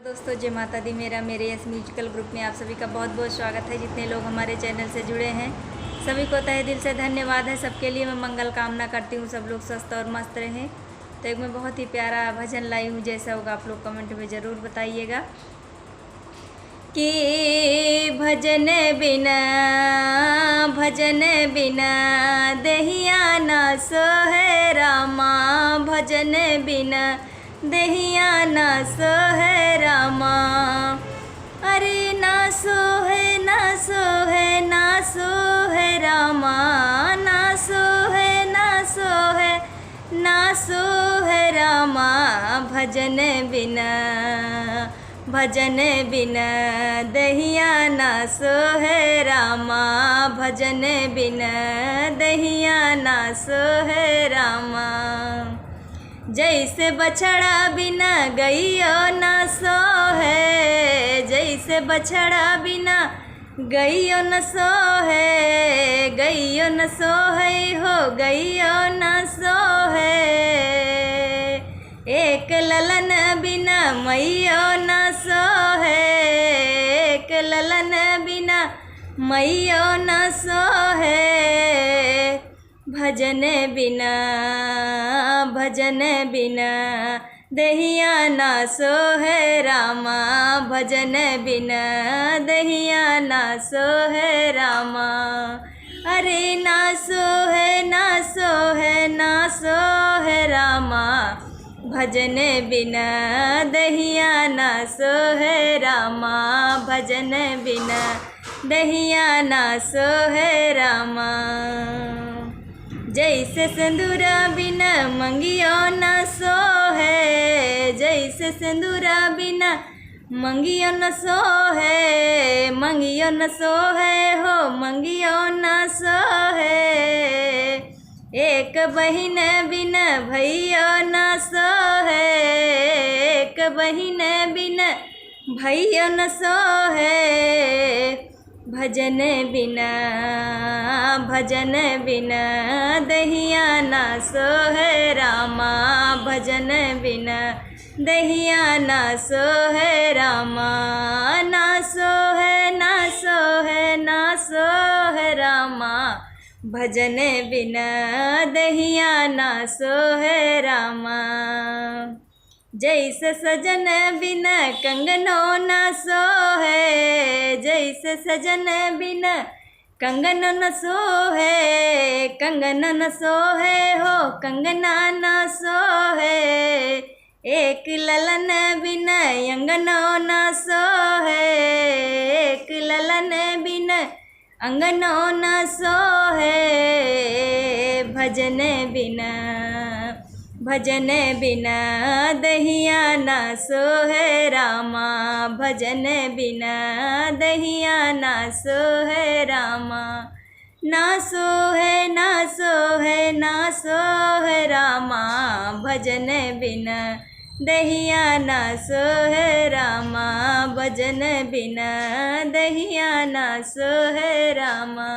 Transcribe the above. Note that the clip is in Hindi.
दोस्तों जय माता दी। मेरे इस म्यूजिकल ग्रुप में आप सभी का बहुत बहुत स्वागत है। जितने लोग हमारे चैनल से जुड़े हैं सभी को तहे दिल से धन्यवाद है। सबके लिए मैं मंगल कामना करती हूँ, सब लोग स्वस्थ और मस्त रहें। तो एक मैं बहुत ही प्यारा भजन लाई हूँ, जैसा होगा आप लोग कमेंट में ज़रूर बताइएगा कि भजन बिना दहिया ना सोहे रामा, भजन बिना दहिया ना सोहे रामा। अरे ना सोहे ना सोहे ना सोहे रामा, ना सोहे ना सोहे ना सोहे रामा। भजन बिना दहिया ना सोहे रामा, भजन बिना दहिया ना सोहे रामा। जैसे बछड़ा बिना गैयो ना सोहे, जैसे बछड़ा बिना गैयो न सोहे, गैयो न सोहे हो गैयो न सोहे। एक ललन बिना मैयो न सोहे, एक ललन बिना मैयो न सोहे। भजन बिना दहिया ना सोहे रामा, भजन बिना दहिया ना सोहे रामा। अरे ना सोहे ना सोहे ना सोहे रामा, भजन बिना दहिया ना सोहे रामा, भजन बिना दहिया ना सोहे रामा। जैसे सिंदूरा बिना मंगियो न सोहे, जैसे सिंदूरा बिना मंगियो न सोहे, मंगियो न सोहे हो मंगियो न सोहे। एक बहिन बिना भैयो न सोहे, एक बहिन बिना भैयो न सोहे। भजन बिना दहिया ना सोहे रामा, भजन बिना दहिया ना सोहे रामा। ना सोहे ना सोहे ना सोहे रामा, भजन बिना दहिया ना सोहे रामा। जैसे सजन बिना कंगनो न सोहे, जैसे सजन बिना कंगन न सोहे, कंगन न सोहे हो कंगना न सोहे। एक ललन बिना अंगनो न सोहे, एक ललन बिना अंगनो न सोहे। भजन बिना दहिया ना सोहे रामा, भजन बिना दहिया ना सोहे रामा। ना सोहे ना सोहे ना सोहे रामा, भजन बिना दहिया ना सोहे रामा, भजन बिना दहिया ना सोहे रामा।